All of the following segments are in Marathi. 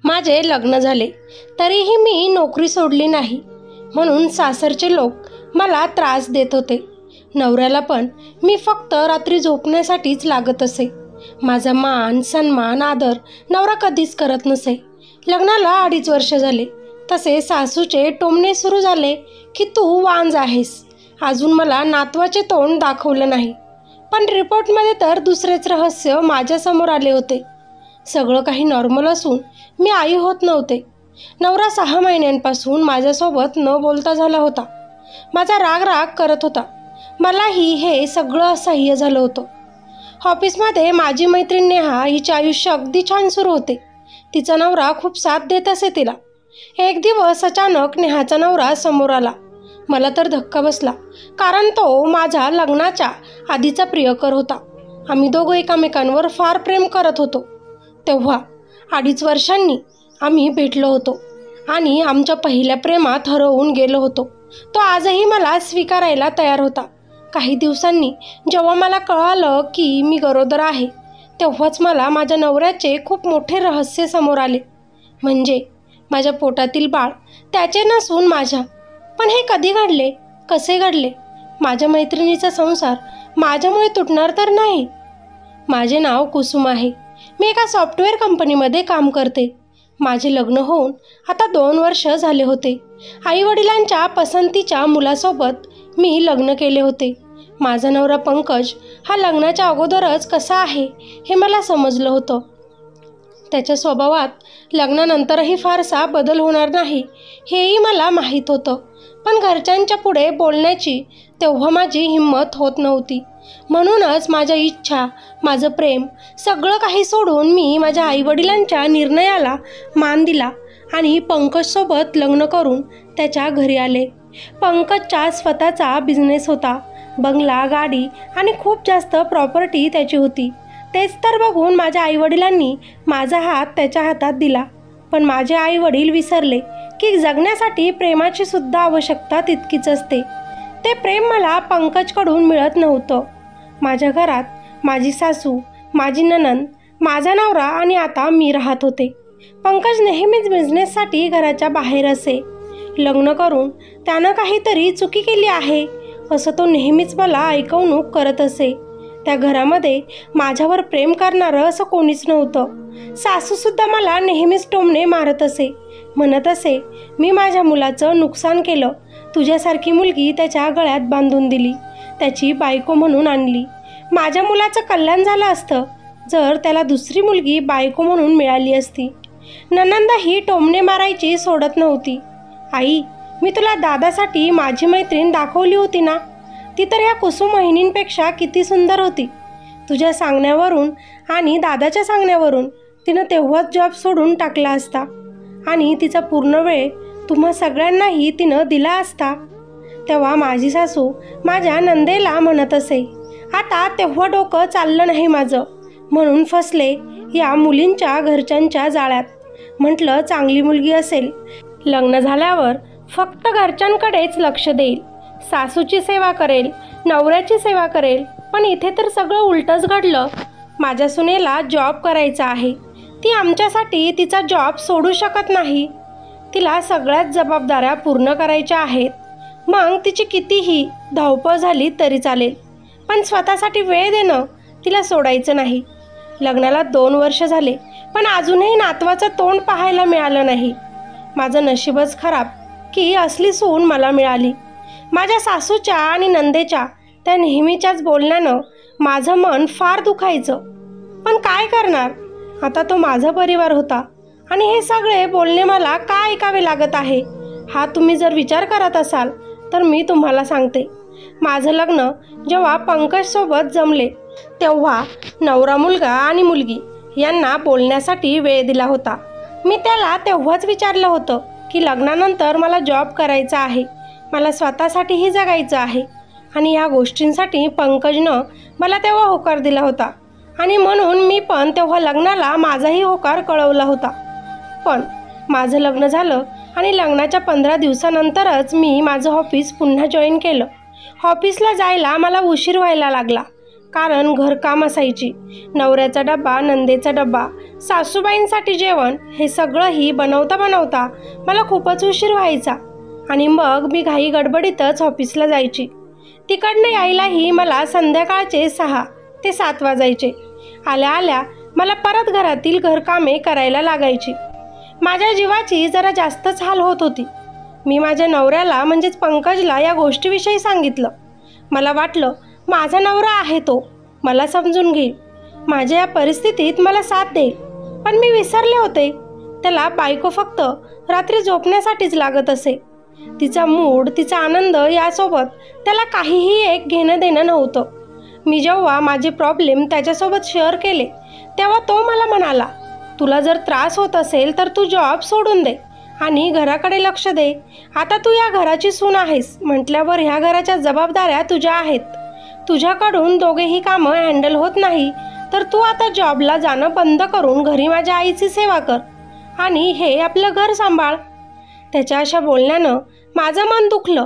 माझे लग्न झाले तरीही मी नोकरी सोडली नाही, म्हणून सासरचे लोक मला त्रास देत होते. नवऱ्याला पण मी फक्त रात्री झोपण्यासाठीच लागत असे. माझा मान सन्मान आदर नवरा कधीच करत नसे. लग्नाला 2.5 वर्ष झाले तसे सासूचे टोमणे सुरू झाले की तू वांज आहेस. अजून मला नातवाचे तोंड दाखवलं नाही, पण रिपोर्टमध्ये तर दुसरेच रहस्य माझ्यासमोर आले होते. सगळं काही नॉर्मल असून मी आई होत नव्हते. नवरा 6 महिन्यांपासून माझ्यासोबत न बोलता झाला होता. माझा राग राग करत होता. मलाही हे सगळं असह्य झालं होतं. ऑफिसमध्ये माझी मैत्रीण नेहा हिचे आयुष्य अगदी छान सुरू होते. तिचा नवरा खूप साथ देत असे तिला. एक दिवस अचानक नेहाचा नवरा समोर आला. मला तर धक्का बसला, कारण तो माझ्या लग्नाच्या आधीचा प्रियकर होता. आम्ही दोघं एकमेकांवर फार प्रेम करत होतो. तेव्हा 2.5 वर्षांनी आम्ही भेटलो होतो आणि आमच्या पहिल्या प्रेमात हरवून गेलो होतो. तो आजही मला स्वीकारायला तयार होता. काही दिवसांनी जेव्हा मला कळालं की मी गरोदर आहे, तेव्हाच मला माझ्या नवऱ्याचे खूप मोठे रहस्य समोर आले. म्हणजे माझ्या पोटातील बाळ त्याचे नसून माझ्या. पण हे कधी घडले, कसे घडले? माझ्या मैत्रिणीचा संसार माझ्यामुळे तुटणार तर नाही. माझे नाव कुसुम आहे. मी एका सॉफ्टवेअर कंपनीमध्ये काम करते. माझे लग्न होऊन आता 2 वर्ष झाले होते. आईवडिलांच्या पसंतीच्या मुलासोबत मी लग्न केले होते. माझा नवरा पंकज हा लग्नाच्या अगोदरच कसा आहे हे मला समजलं होतं. त्याच्या स्वभावात लग्नानंतरही फारसा बदल होणार नाही हेही मला माहीत होतं. पण घरच्यांच्या पुढे बोलण्याची तेव्हा माझी हिंमत होत नव्हती. म्हणूनच माझ्या इच्छा, माझं प्रेम सगळं काही सोडून मी माझ्या आईवडिलांच्या निर्णयाला मान दिला आणि पंकजसोबत लग्न करून त्याच्या घरी आले. पंकजचा स्वतःचा बिझनेस होता. बंगला, गाडी आणि खूप जास्त प्रॉपर्टी त्याची होती. तेच तर बघून माझ्या आईवडिलांनी माझा हात त्याच्या हातात दिला. पण माझे आईवडील विसरले की जगण्यासाठी प्रेमाची सुद्धा आवश्यकता तितकीच असते. ते प्रेम मला पंकजकडून मिळत नव्हतं. माझ्या घरात माझी सासू, माझी नणंद, माझा नवरा आणि आता मी राहत होते. पंकज नेहमीच बिझनेससाठी घराच्या बाहेर असे. लग्न करून त्यानं काहीतरी चुकी केली आहे असं तो नेहमीच मला ऐकवणूक करत असे. त्या घरामध्ये माझ्यावर प्रेम करणारं असं कोणीच नव्हतं. सासूसुद्धा मला नेहमीच टोमणे मारत असे. म्हणत असे, मी माझ्या मुलाचं नुकसान केलं. तुझ्यासारखी मुलगी त्याच्या गळ्यात बांधून दिली, त्याची बायको म्हणून आणली. माझ्या मुलाचं कल्याण झालं असतं जर त्याला दुसरी मुलगी बायको म्हणून मिळाली असती. नणंद ही टोमणे मारायची सोडत नव्हती. आई, मी तुला दादासाठी माझी मैत्रीण दाखवली होती ना, ती तर या कुसुम वहिनींपेक्षा किती सुंदर होती. तुझ्या सांगण्यावरून आणि दादाच्या सांगण्यावरून तिनं तेव्हाच जॉब सोडून टाकला असता आणि तिचा पूर्ण वेळ तुम्हा सगळ्यांनाही तिनं दिला असता. तेव्हा माझी सासू माझ्या नंदेला म्हणत असे, आता तेव्हा डोकं चाललं नाही माझं, म्हणून फसले या मुलींच्या घरच्यांच्या जाळ्यात. म्हटलं चांगली मुलगी असेल, लग्न झाल्यावर फक्त घरच्यांकडेच लक्ष देईल, सासूची सेवा करेल, नवऱ्याची सेवा करेल. पण इथे तर सगळं उलटंच घडलं. माझ्या सुनेला जॉब करायचा आहे. ती आमच्यासाठी तिचा जॉब सोडू शकत नाही. तिला सगळ्याच जबाबदाऱ्या पूर्ण करायच्या आहेत. मग तिची कितीही धावपळ झाली तरी चालेल, पण स्वतःसाठी वेळ देणं तिला सोडायचं नाही. लग्नाला 2 वर्ष झाले, पण अजूनही नातवाचं तोंड पाहायला मिळालं नाही. माझं नशीबच खराब की असली सून मला मिळाली. माझ्या सासूच्या आणि नंदेच्या त्या नेहमीच्याच बोलण्यानं माझं मन फार दुखायचं. पण काय करणार, आता तो माझा परिवार होता आणि हे सगळे बोलणे मला का ऐकावे लागत आहे. हा तुम्ही जर विचार करत असाल तर मी तुम्हाला सांगते. माझं लग्न जेव्हा पंकजसोबत जमले तेव्हा नवरा, मुलगा आणि मुलगी यांना बोलण्यासाठी वेळ दिला होता. मी त्याला तेव्हाच विचारलं होतं की लग्नानंतर मला जॉब करायचा आहे, मला स्वतःसाठीही जगायचं आहे आणि ह्या गोष्टींसाठी पंकजनं मला तेव्हा होकार दिला होता आणि म्हणून मी पण तेव्हा लग्नाला माझाही होकार कळवला होता. पण माझं लग्न झालं आणि लग्नाच्या 15 दिवसानंतरच मी माझं ऑफिस पुन्हा जॉईन केलं. ऑफिसला जायला मला उशीर व्हायला लागला, कारण घरकाम असायची. नवऱ्याचा डबा, नंदेचा डबा, सासूबाईंसाठी जेवण हे सगळंही बनवता बनवता मला खूपच उशीर व्हायचा आणि मग मी घाई गडबडीतच ऑफिसला जायची. तिकडनं यायलाही मला संध्याकाळचे 6 ते 7 वाजायचे. आल्या आल्या मला परत घरातील घरकामे करायला लागायची. माझ्या जीवाची जरा जास्तच हाल होत होती. मी माझ्या नवऱ्याला म्हणजेच पंकजला या गोष्टीविषयी सांगितलं. मला वाटलं माझा नवरा आहे, तो मला समजून घेईल, माझ्या या परिस्थितीत मला साथ देईल. पण मी विसरले होते, त्याला बायको फक्त रात्री झोपण्यासाठीच लागत असे. तिचा मूड, तिचा आनंद यासोबत त्याला काहीही एक घेणं देणं नव्हतं. मी जेव्हा माझे प्रॉब्लेम त्याच्यासोबत शेअर केले तेव्हा तो मला म्हणाला, तुला जर त्रास होत असेल तर तू जॉब सोडून दे आणि घराकडे लक्ष दे. आता तू या घराची सून आहेस म्हटल्यावर ह्या घराच्या जबाबदाऱ्या तुझ्या आहेत. तुझ्याकडून दोघेही कामं हँडल होत नाही तर तू आता जॉबला जाणं बंद करून घरी माझ्या आईची सेवा कर आणि हे आपलं घर सांभाळ. त्याच्या अशा बोलण्यानं माझं मन दुखलं.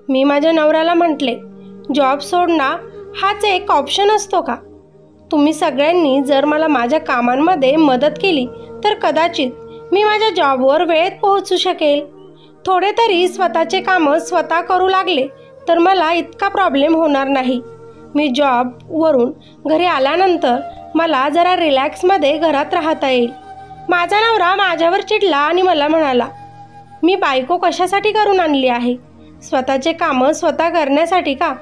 मी माझ्या नवऱ्याला म्हटले, जॉब सोडणं हाच एक ऑप्शन असतो का? तुम्ही सगळ्यांनी जर मला माझ्या कामांमध्ये मदत केली तर कदाचित मी माझ्या जॉबवर वेळेत पोहोचू शकेल. थोडे तरी स्वतःचे कामं स्वतः करू लागले तर मला इतका प्रॉब्लेम होणार नाही. मी जॉबवरून घरी आल्यानंतर मला जरा रिलॅक्समध्ये घरात राहता येईल. माझा नवरा माझ्यावर चिडला आणि मला म्हणाला, मी बायको कशासाठी करून आणली आहे? स्वतःचे कामं स्वतः करण्यासाठी का?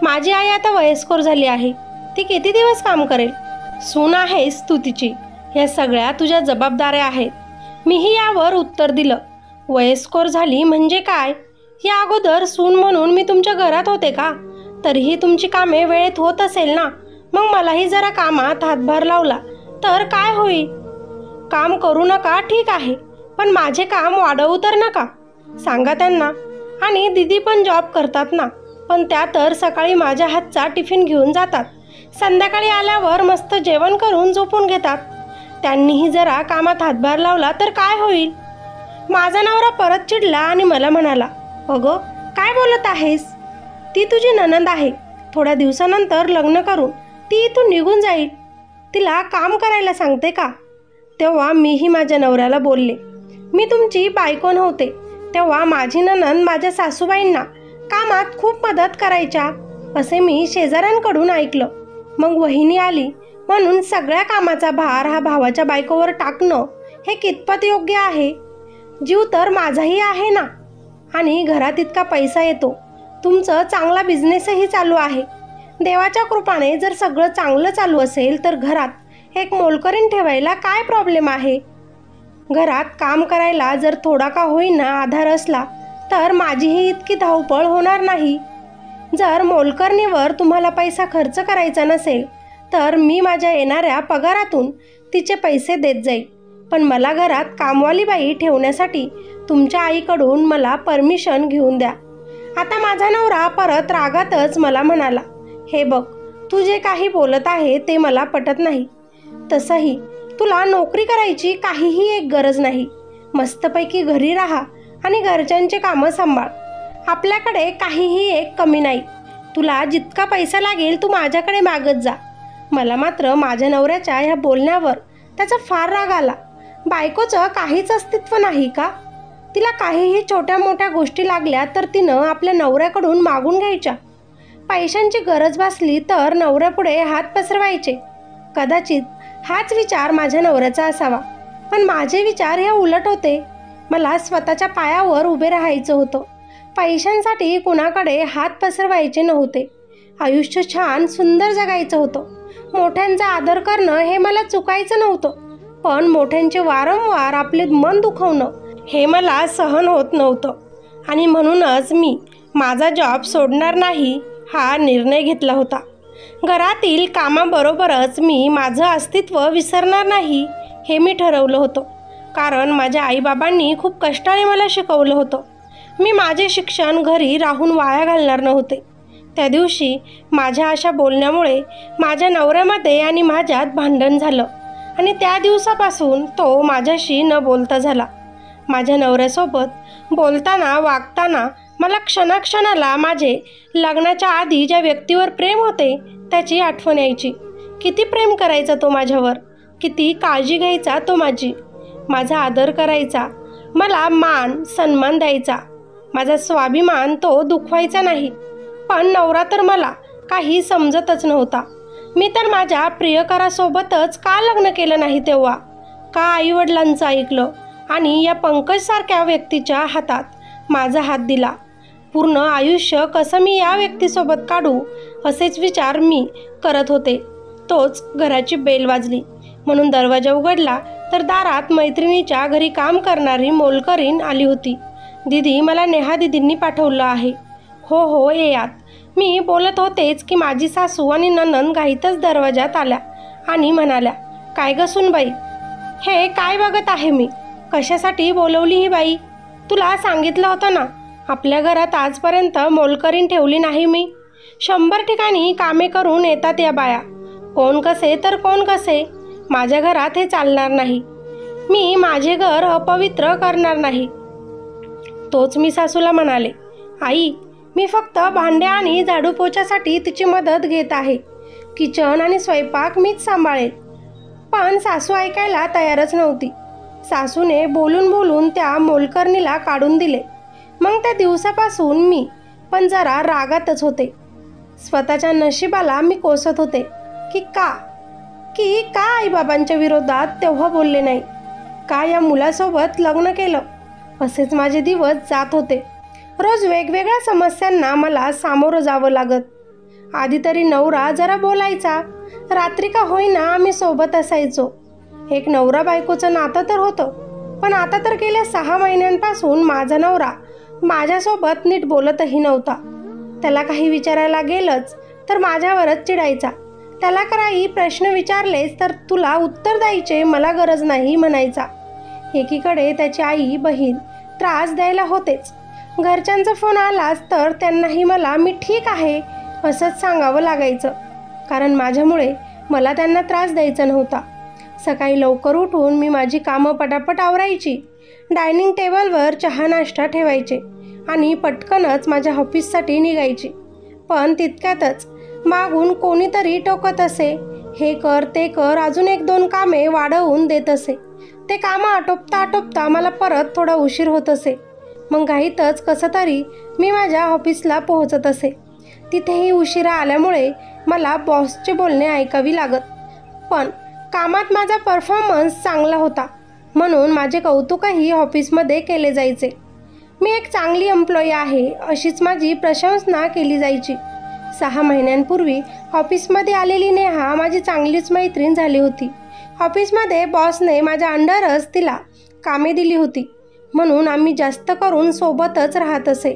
माझी आई आता वयस्कर झाली आहे, ती किती दिवस काम करेल? सून आहेस तू तिची, या सगळ्या तुझ्या जबाबदाऱ्या आहेत. मीही यावर उत्तर दिलं, वयस्कर झाली म्हणजे काय? या अगोदर सून म्हणून मी तुमच्या घरात होते का? तरीही तुमची कामे वेळेत होत असेल ना, मग मलाही जरा कामात हातभार लावला तर काय होईल? काम करू नका ठीक आहे, पण माझे काम वाढवू तर नका. सांगा त्यांना. आणि दीदी पण जॉब करतात ना, पण त्या तर सकाळी माझ्या हातचा टिफिन घेऊन जातात, संध्याकाळी आल्यावर मस्त जेवण करून झोपून घेतात. त्यांनीही जरा कामात हातभार लावला तर काय होईल? माझा नवरा परत चिडला आणि मला म्हणाला, अगं काय बोलत आहेस? ती तुझी नणंद आहे, थोड्या दिवसानंतर लग्न करून ती इथून निघून जाईल, तिला काम करायला सांगते का? तेव्हा मीही माझ्या नवऱ्याला बोलले, मी तुमची बायको नव्हते तेव्हा माझी नणंद माझ्या सासूबाईंना कामात खूप मदत करायच्या असे मी शेजाऱ्यांकडून ऐकलं. मग वहिनी आली म्हणून सगळ्या कामाचा भार हा भावाच्या बायकोवर टाकणं हे कितपत योग्य आहे? जीव तर माझाही आहे ना, आणि घरात इतका पैसा येतो, तुमचं चांगला बिझनेसही चालू आहे. देवाच्या कृपाने जर सगळं चांगलं चालू असेल तर घरात एक मोलकरीण ठेवायला काय प्रॉब्लेम आहे? घरात काम करायला जर थोडा का होईना आधार असला तर माझीही इतकी धावपळ होणार नाही. जर मोलकरणीवर तुम्हाला पैसा खर्च करायचा नसेल तर मी माझ्या येणाऱ्या पगारातून तिचे पैसे देत जाईल. पण मला घरात कामवाली बाई ठेवण्यासाठी तुमच्या आईकडून मला परमिशन घेऊन द्या. आता माझा नवरा परत रागातच मला म्हणाला, हे बघ, तू जे काही बोलत आहे ते मला पटत नाही. तसंही तुला नोकरी करायची काहीही एक गरज नाही. मस्तपैकी घरी राहा आणि घरच्यांचे कामं सांभाळ. आपल्याकडे काहीही एक कमी नाही. तुला जितका पैसा लागेल तू माझ्याकडे मागत जा. मला मात्र माझ्या नवऱ्याच्या ह्या बोलण्यावर त्याचा फार राग आला. बायकोचं काहीच अस्तित्व नाही का? तिला काहीही छोट्या मोठ्या गोष्टी लागल्या तर तिनं आपल्या नवऱ्याकडून मागून घ्यायच्या. पैशांची गरज भासली तर नवऱ्यापुढे हात पसरवायचे. कदाचित हाच विचार माझ्या नवऱ्याचा असावा, पण माझे विचार हे उलट होते. मला स्वतःच्या पायावर उभे राहायचं होतं. पैशांसाठी कुणाकडे हात पसरवायचे नव्हते. आयुष्य छान सुंदर जगायचं होतं. मोठ्यांचा आदर करणं हे मला चुकायचं नव्हतं, पण मोठ्यांचे वारंवार आपले मन दुखवणं हे मला सहन होत नव्हतं. आणि म्हणूनच मी माझा जॉब सोडणार नाही हा निर्णय घेतला होता. घरातील कामाबरोबरच मी माझं अस्तित्व विसरणार नाही हे मी ठरवलं होतं. कारण माझ्या आईबाबांनी खूप कष्टाने मला शिकवलं होतं. मी माझे शिक्षण घरी राहून वाया घालणार नव्हते. त्या दिवशी माझ्या अशा बोलण्यामुळे माझ्या नवऱ्यामध्ये आणि माझ्यात भांडण झालं आणि त्या दिवसापासून तो माझ्याशी न बोलता झाला. माझ्या नवऱ्यासोबत बोलताना वागताना मला क्षणाक्षणाला माझे लग्नाच्या आधी ज्या व्यक्तीवर प्रेम होते त्याची आठवण यायची. किती प्रेम करायचा तो माझ्यावर. किती काळजी घ्यायचा तो माझा आदर करायचा, मला मान सन्मान द्यायचा, माझा स्वाभिमान तो दुखवायचा नाही. पण नवरा तर मला काही समजतच नव्हता. मी तर माझ्या प्रियकरासोबतच का लग्न केलं नाही तेव्हा? का आईवडिलांचं ऐकलं आणि या पंकजसारख्या व्यक्तीच्या हातात माझा हात दिला? पूर्ण आयुष्य कसं मी या व्यक्तीसोबत काढू असेच विचार मी करत होते. तोच घराची बेल वाजली म्हणून दरवाजा उघडला तर दारात मैत्रिणीच्या घरी काम करणारी मोलकरीण आली होती. दीदी, मला नेहा दीदींनी पाठवलं आहे. हो हो, ये यात. मी बोलत होतेच की माझी सासू आणि नणंद घाईतच दरवाजात आल्या आणि म्हणाल्या, काय ग सुनबाई, हे काय बघत आहे मी? कशासाठी बोलवली ही बाई? तुला सांगितलं होतं ना, आपल्या घरात आजपर्यंत मोलकरीण ठेवली नाही मी. 100 ठिकाणी कामे करून येतात या बाया. कोण कसे तर कोण कसे, माझ्या घरात हे चालणार नाही. मी माझे घर अपवित्र करणार नाही. तोच मी सासूला म्हणाले, आई, मी फक्त भांडे आणि झाडू पोछासाठी तिची मदत घेत आहे. किचन आणि स्वयंपाक मीच सांभाळेल. पण सासू ऐकायला तयारच नव्हती. सासूने बोलून बोलून त्या मोलकरणीला काढून दिले. मग त्या दिवसापासून मी पण जरा रागातच होते. स्वतःच्या नशिबाला मी कोसत होते की का आईबाबांच्या विरोधात तेव्हा बोलले नाही, का या मुलासोबत लग्न केलं. असेच माझे दिवस जात होते. रोज वेगवेगळ्या समस्यांना मला सामोरं जावं लागत. आधी तरी नवरा जरा बोलायचा, रात्री का होईना आम्ही सोबत असायचो. एक नवरा बायकोचं नातं तर होतं. पण आता तर गेल्या 6 महिन्यांपासून माझा नवरा माझ्यासोबत नीट बोलतही नव्हता. त्याला काही विचारायला गेलंच तर माझ्यावरच चिडायचा. त्याला काही प्रश्न विचारलेच तर तुला उत्तर द्यायचे मला गरज नाही म्हणायचा. एकीकडे त्याची आई बहीण त्रास द्यायला होतेच. घरच्यांचा फोन आलाच तर त्यांनाही मी ठीक आहे असंच सांगावं लागायचं, कारण माझ्यामुळे मला त्यांना त्रास द्यायचा नव्हता. सकाळी लवकर उठून मी माझी कामं पटापट आवरायची. डायनिंग टेबलवर चहा नाश्ता ठेवायचे आणि पटकनच माझ्या ऑफिससाठी निघायची. पण तितक्यातच मागून कोणीतरी टोकत असे, हे कर ते कर, अजून 1-2 कामे वाढवून देत असे. ते कामं आटोपता मला परत थोडा उशीर होत असे. मग घाईतच कसं तरी मी माझ्या ऑफिसला पोहोचत असे. तिथेही उशिरा आल्यामुळे मला बॉसचे बोलणे ऐकावी लागत. पण कामात माझा परफॉर्मन्स चांगला होता म्हणून माझे कौतुकही ऑफिसमध्ये केले जायचे. मी एक चांगली एम्प्लॉई आहे अशीच माझी प्रशंसा केली जायची. 6 महिन्यांपूर्वी ऑफिसमध्ये आलेली नेहा माझी चांगलीच मैत्रीण झाली होती. ऑफिसमध्ये बॉसने माझ्या अंडरच तिला कामे दिली होती म्हणून आम्ही जास्त करून सोबतच राहत असे.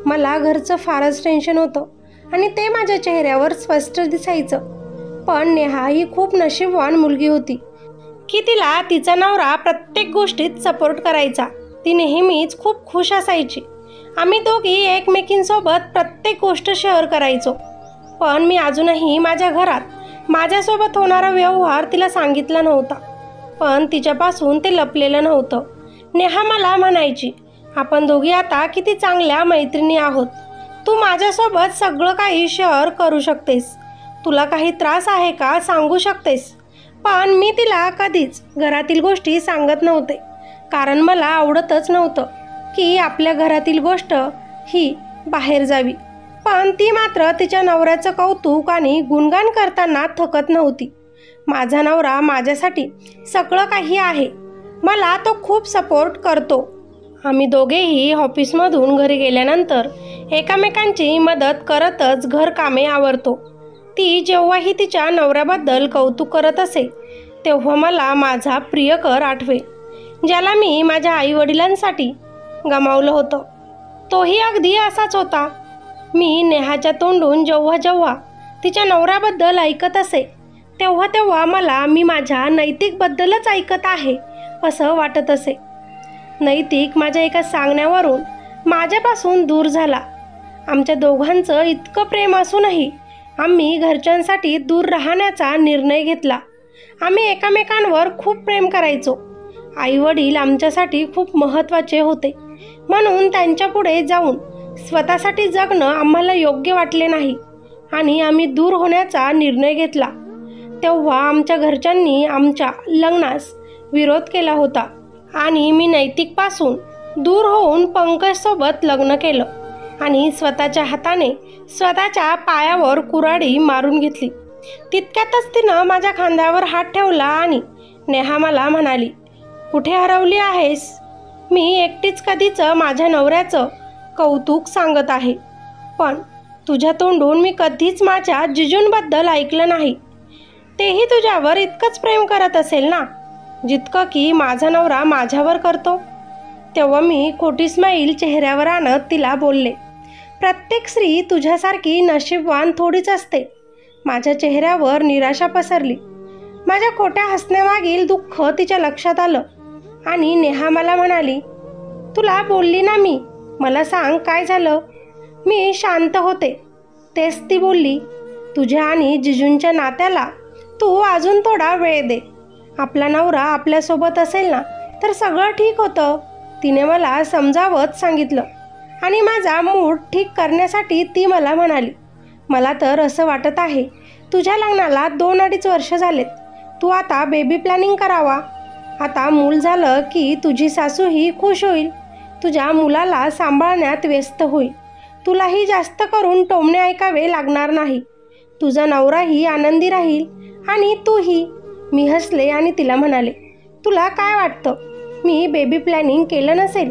मला घरचं फारच टेन्शन होतं आणि ते माझ्या चेहऱ्यावर स्पष्ट दिसायचं. पण नेहा ही खूप नशीबवान मुलगी होती की तिला तिचा नवरा प्रत्येक गोष्टीत सपोर्ट करायचा. ती नेहमीच खूप खुश असायची. आम्ही दोघी एकमेकींसोबत प्रत्येक गोष्ट शेअर करायचो. पण मी अजूनही माझ्या घरात माझ्यासोबत होणारा व्यवहार तिला सांगितला नव्हता. पण तिच्यापासून ते लपलेलं नव्हतं. नेहा मला म्हणायची, आपण दोघी आता किती चांगल्या मैत्रिणी आहोत. तू माझ्यासोबत सगळं काही शेअर करू शकतेस. तुला काही त्रास आहे का सांगू शकतेस. पण मी तिला कधीच घरातील गोष्टी सांगत नव्हते, कारण मला आवडतच नव्हतं की आपल्या घरातील गोष्ट ही बाहेर जावी. पण ती मात्र तिच्या नवऱ्याचं कौतुक आणि गुणगान करताना थकत नव्हती. माझा नवरा माझ्यासाठी सगळं काही आहे. मला तो खूप सपोर्ट करतो. आम्ही दोघेही ऑफिसमधून घरी गेल्यानंतर एकमेकांची मदत करतच घरकामे आवरतो. ती जेव्हाही तिच्या नवऱ्याबद्दल कौतुक करत असे तेव्हा मला माझा प्रियकर आठवे, ज्याला मी माझ्या आईवडिलांसाठी गमावलं होतं. तोही अगदी असाच होता. मी नेहाच्या तोंडून जेव्हा जेव्हा तिच्या नवऱ्याबद्दल ऐकत असे तेव्हा मला मी माझ्या नैतिकबद्दलच ऐकत आहे असं वाटत असे. नैतिक माझ्या एका सांगण्यावरून माझ्यापासून दूर झाला. आमच्या दोघांचं इतकं प्रेम असूनही आम्ही घरच्यांसाठी दूर राहण्याचा निर्णय घेतला. आम्ही एकमेकांवर खूप प्रेम करायचो. आईवडील आमच्यासाठी खूप महत्त्वाचे होते म्हणून त्यांच्यापुढे जाऊन स्वतःसाठी जगणं आम्हाला योग्य वाटले नाही आणि आम्ही दूर होण्याचा निर्णय घेतला. तेव्हा आमच्या घरच्यांनी आमच्या लग्नास विरोध केला होता आणि मी नैतिकपासून दूर होऊन पंकजसोबत लग्न केलं आणि स्वतःच्या हाताने स्वतःच्या पायावर कुऱ्हाडी मारून घेतली. तितक्यातच तिनं माझ्या खांद्यावर हात ठेवला आणि नेहा मला म्हणाली, कुठे हरवली आहेस? मी एकटीच कधीच माझ्या नवऱ्याचं कौतुक सांगत आहे, पण तुझ्या तोंडून मी कधीच माझ्या जिजूंबद्दल ऐकलं नाही. तेही तुझ्यावर इतकंच प्रेम करत असेल ना, जितकं की माझा नवरा माझ्यावर करतो. तेव्हा मी खोटी स्माईल चेहऱ्यावर आणत तिला बोलले, प्रत्येक स्त्री तुझ्यासारखी नशीबवान थोडीच असते. माझ्या चेहऱ्यावर निराशा पसरली. माझ्या खोट्या हसण्यामागील दुःख तिच्या लक्षात आलं आणि नेहा मला म्हणाली, तुला बोलली ना मी, मला सांग काय झालं? मी शांत होते. तेच ती बोलली, तुझ्या आणि जिजूंच्या नात्याला तू अजून थोडा वेळ दे. आपला नवरा आपल्यासोबत असेल ना तर सगळं ठीक होतं. तिने मला समजावत सांगितलं आणि माझा मूड ठीक करण्यासाठी ती मला म्हणाली, मला तर असं वाटत आहे तुझ्या लग्नाला 2-2.5 वर्ष झालेत. तू आता बेबी प्लॅनिंग करावा. आता मूल झालं की तुझी सासूही खुश होईल, तुझ्या मुलाला सांभाळण्यात व्यस्त होईल. तुलाही जास्त करून टोमणे ऐकावे लागणार नाही. तुझा नवराही आनंदी राहील आणि तूही. मी हसले आणि तिला म्हणाले, तुला काय वाटतं मी बेबी प्लॅनिंग केलं नसेल?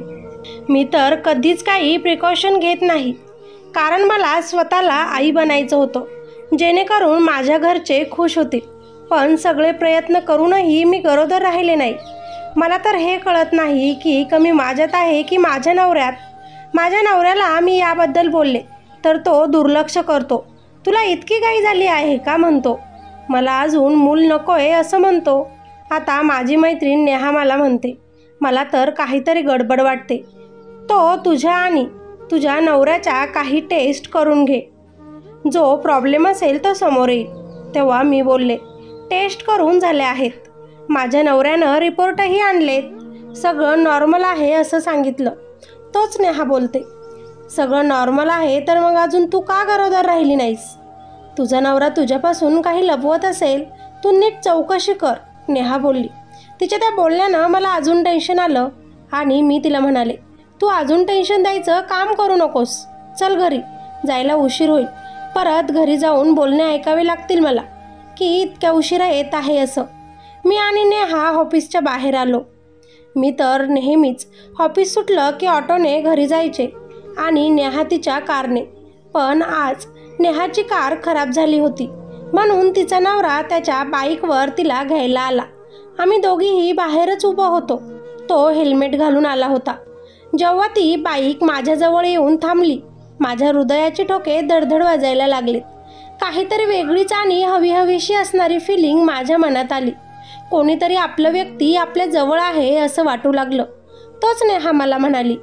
मी तर कधीच काही प्रिकॉशन घेत नाही, कारण मला स्वतःला आई बनायचं होतं, जेणेकरून माझ्या घरचे खुश होतील. पण सगळे प्रयत्न करूनही मी गरोदर राहिले नाही. मला तर हे कळत नाही की कमी माझ्यात आहे की माझ्या नवऱ्यात. माझ्या नवऱ्याला मी याबद्दल बोलले तर तो दुर्लक्ष करतो. तुला इतकी घाई झाली आहे का म्हणतो. मला अजून मूल नको आहे असं म्हणतो. आता माझी मैत्रीण नेहा मला म्हणते, मला तर काहीतरी गडबड वाटते. तो तुझ्या आणि तुझ्या नवऱ्याच्या काही टेस्ट करून घे. जो प्रॉब्लेम असेल तो समोर येईल. तेव्हा मी बोलले, टेस्ट करून झाले आहेत. माझ्या नवऱ्यानं रिपोर्टही आणलेत. सगळं नॉर्मल आहे असं सांगितलं. तोच नेहा बोलते, सगळं नॉर्मल आहे तर मग अजून तू का गरोदर राहिली नाहीस? तुझा नवरा तुझ्यापासून काही लपवत असेल, तू नीट चौकशी कर, नेहा बोलली. तिच्या त्या बोलण्यानं मला अजून टेन्शन आलं आणि मी तिला म्हणाले, तू अजून टेन्शन द्यायचं काम करू नकोस. चल घरी, जायला उशीर होईल. परत घरी जाऊन बोलणे ऐकावे लागतील मला की इतक्या उशिरा येत आहे असं. मी आणि नेहा ऑफिसच्या बाहेर आलो. मी तर नेहमीच ऑफिस सुटलं की ऑटोने घरी जायचे आणि नेहा तिच्या कारने. पण आज नेहाची कार खराब झाली होती म्हणून तिचा नवरा त्याच्या बाईकवर तिला घ्यायला आला. आम्ही दोघीही बाहेरच उभं होतो. तो हेल्मेट घालून आला होता. जेव्हा ती बाईक माझ्याजवळ येऊन थांबली, माझ्या हृदयाचे ठोके धडधड वाजायला लागले. काहीतरी वेगळीच आणि हवीहवीशी असणारी फिलिंग माझ्या मनात आली. कोणीतरी आपलं व्यक्ती आपल्या जवळ आहे असं वाटू लागलं. तोच नेहा मला म्हणाली,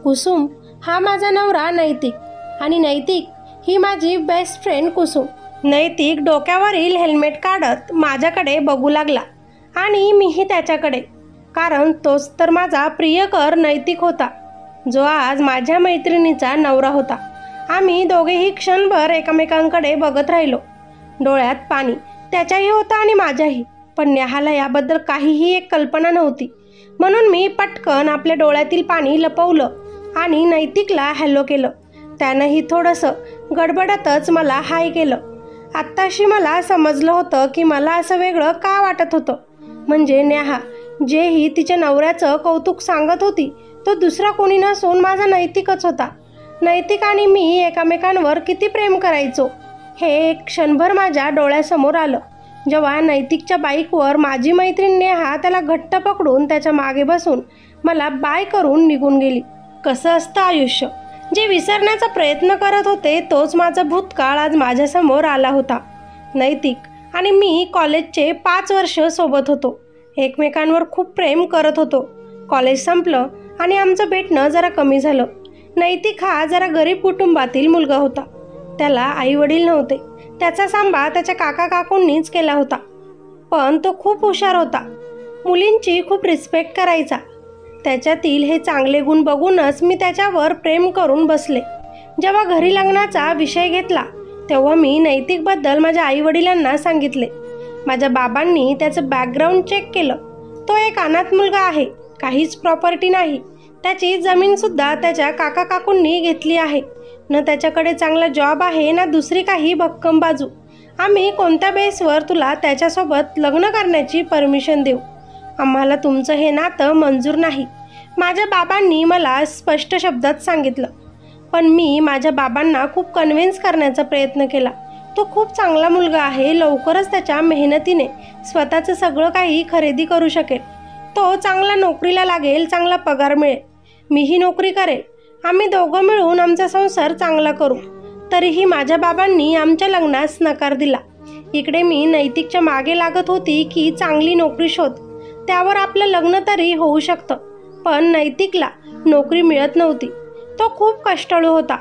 कुसुम, हा माझा नवरा नैतिक आणि नैतिक ही माझी बेस्ट फ्रेंड कुसुम. नैतिक डोक्यावरील हेल्मेट काढत माझ्याकडे बघू लागला आणि मीही त्याच्याकडे, कारण तोच तर माझा प्रियकर नैतिक होता, जो आज माझ्या मैत्रिणीचा नवरा होता. आम्ही दोघेही क्षणभर एकमेकांकडे बघत राहिलो. डोळ्यात पाणी त्याच्याही होतं आणि माझ्याही. पण नेहाला याबद्दल काहीही एक कल्पना नव्हती, म्हणून मी पटकन आपल्या डोळ्यातील पाणी लपवलं आणि नैतिकला हॅलो केलं. त्यानंही थोडंसं गडबडतच मला हाय केलं. आत्ताशी मला समजलं होतं की मला असं वेगळं का वाटत होतं. म्हणजे नेहा जेही तिच्या नवऱ्याचं कौतुक सांगत होती तो दुसरा कोणी नसून माझा नैतिकच होता. नैतिक आणि मी एकमेकांवर किती प्रेम करायचो हे एक क्षणभर माझ्या डोळ्यासमोर आलं, जेव्हा नैतिकच्या बाईकवर माझी मैत्रीण नेहा त्याला घट्ट पकडून त्याच्या मागे बसून मला बाय करून निघून गेली. कसं असतं आयुष्य, जे विसरण्याचा प्रयत्न करत होते तोच माझा भूतकाळ आज माझ्यासमोर आला होता. नैतिक आणि मी कॉलेजचे 5 वर्ष सोबत होतो. एकमेकांवर खूप प्रेम करत होतो. कॉलेज संपलं आणि आमचं भेटणं जरा कमी झालं. नैतिक हा जरा गरीब कुटुंबातील मुलगा होता. त्याला आईवडील नव्हते. त्याचा सांभाळ त्याच्या काका काकूंनीच केला होता. पण तो खूप हुशार होता. मुलींची खूप रिस्पेक्ट करायचा. त्याच्यातील हे चांगले गुण बघूनच मी त्याच्यावर प्रेम करून बसले. जेव्हा घरी लग्नाचा विषय घेतला तेव्हा मी नैतिकबद्दल माझ्या आईवडिलांना सांगितले. माझ्या बाबांनी त्याचं बॅकग्राऊंड चेक केलं. तो एक अनाथ मुलगा आहे, काहीच प्रॉपर्टी नाही. त्याची जमीनसुद्धा त्याच्या काका काकूंनी घेतली आहे. न त्याच्याकडे चांगला जॉब आहे ना दुसरी काही भक्कम बाजू. आम्ही कोणत्या बेसवर तुला त्याच्यासोबत लग्न करण्याची परमिशन देऊ? आम्हाला तुमचं हे नातं मंजूर नाही, माझ्या बाबांनी मला स्पष्ट शब्दात सांगितलं. पण मी माझ्या बाबांना खूप कन्व्हिन्स करण्याचा प्रयत्न केला. तो खूप चांगला मुलगा आहे, लवकरच त्याच्या मेहनतीने स्वतःचं सगळं काही खरेदी करू शकेल. तो चांगला नोकरीला लागेल, चांगला पगार मिळेल, मीही नोकरी करेल, आम्ही दोघं मिळून आमचा संसार चांगला करू. तरीही माझ्या बाबांनी आमच्या लग्नास नकार दिला. इकडे मी नैतिकच्या मागे लागत होती की चांगली नोकरी शोध, त्यावर आपलं लग्न तरी होऊ शकतं. पण नैतिकला नोकरी मिळत नव्हती. तो खूप कष्टाळू होता,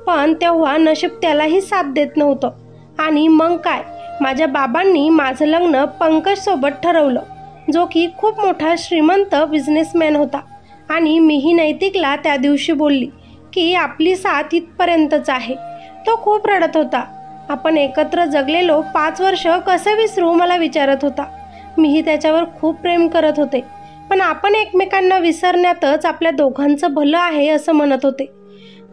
पण तेव्हा नशीब त्यालाही साथ देत नव्हतं. आणि मग काय, माझ्या बाबांनी माझं लग्न पंकजसोबत ठरवलं, जो की खूप मोठा श्रीमंत बिझनेसमॅन होता. आणि मीही नैतिकला त्या दिवशी बोलली की आपली साथ इथपर्यंतच आहे. तो खूप रडत होता. आपण एकत्र जगलेलो 5 वर्ष कसं विसरू मला विचारत होता. मीही त्याच्यावर खूप प्रेम करत होते, पण आपण एकमेकांना विसरण्यातच आपल्या दोघांचं भलं आहे असं म्हणत होते.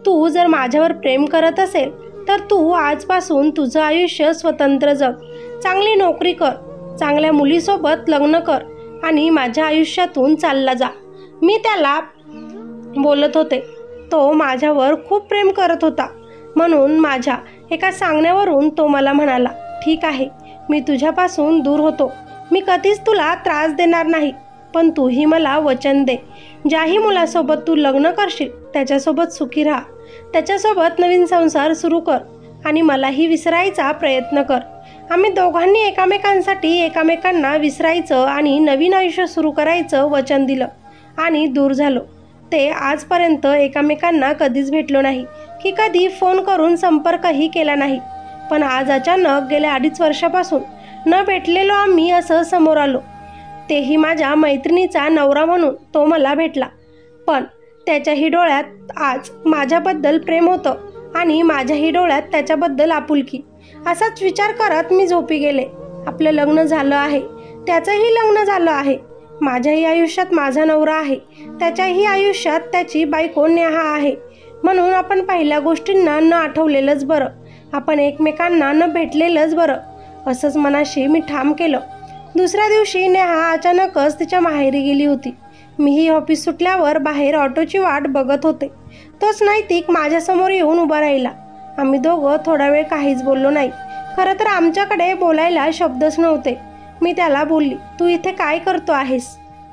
तू जर माझ्यावर प्रेम करत असेल तर तू आजपासून तुझं आयुष्य स्वतंत्र जग, चांगली नोकरी कर, चांगल्या मुलीसोबत लग्न कर आणि माझ्या आयुष्यातून चालला जा, मी त्याला बोलत होते. तो माझ्यावर खूप प्रेम करत होता, म्हणून माझ्या एका सांगण्यावरून तो मला म्हणाला, ठीक आहे, मी तुझ्यापासून दूर होतो, मी कधीच तुला त्रास देणार नाही, पण तूही मला वचन दे, ज्याही मुलासोबत तू लग्न करशील त्याच्यासोबत सुखी राहा, त्याच्यासोबत नवीन संसार सुरू कर आणि मलाही विसरायचा प्रयत्न कर. आम्ही दोघांनी एकामेकांसाठी एकामेकांना विसरायचं आणि नवीन आयुष्य सुरू करायचं वचन दिलं आणि दूर झालो. ते आजपर्यंत एकामेकांना कधीच भेटलो नाही की कधी फोन करून संपर्कही केला नाही. पण आज अचानक गेल्या 2.5 वर्षापासून न भेटलेलो आम्ही असं समोर आलो. तेही माझ्या मैत्रिणीचा नवरा म्हणून तो मला भेटला. पण त्याच्याही डोळ्यात आज माझ्याबद्दल प्रेम होतं आणि माझ्याही डोळ्यात त्याच्याबद्दल आपुलकी. असाच विचार करत मी झोपी गेले. आपलं लग्न झालं आहे, त्याचंही लग्न झालं आहे. माझ्याही आयुष्यात माझा नवरा आहे, त्याच्याही आयुष्यात त्याची बायको नेहा आहे. म्हणून आपण पहिल्या गोष्टींना न आठवलेलंच बरं, आपण एकमेकांना न भेटलेलंच बरं, असंच मनाशी मी ठाम केलं. दुसऱ्या दिवशी नेहा अचानकच तिच्या माहेरी गेली होती. मीही ऑफिस सुटल्यावर बाहेर ऑटोची वाट बघत होते. तोच नैतिक माझ्यासमोर येऊन उभा राहिला. आम्ही दोघं थोडा वेळ काहीच बोललो नाही. खरं तर आमच्याकडे बोलायला शब्दच नव्हते. मी त्याला बोलली, तू इथे काय करतो आहेस?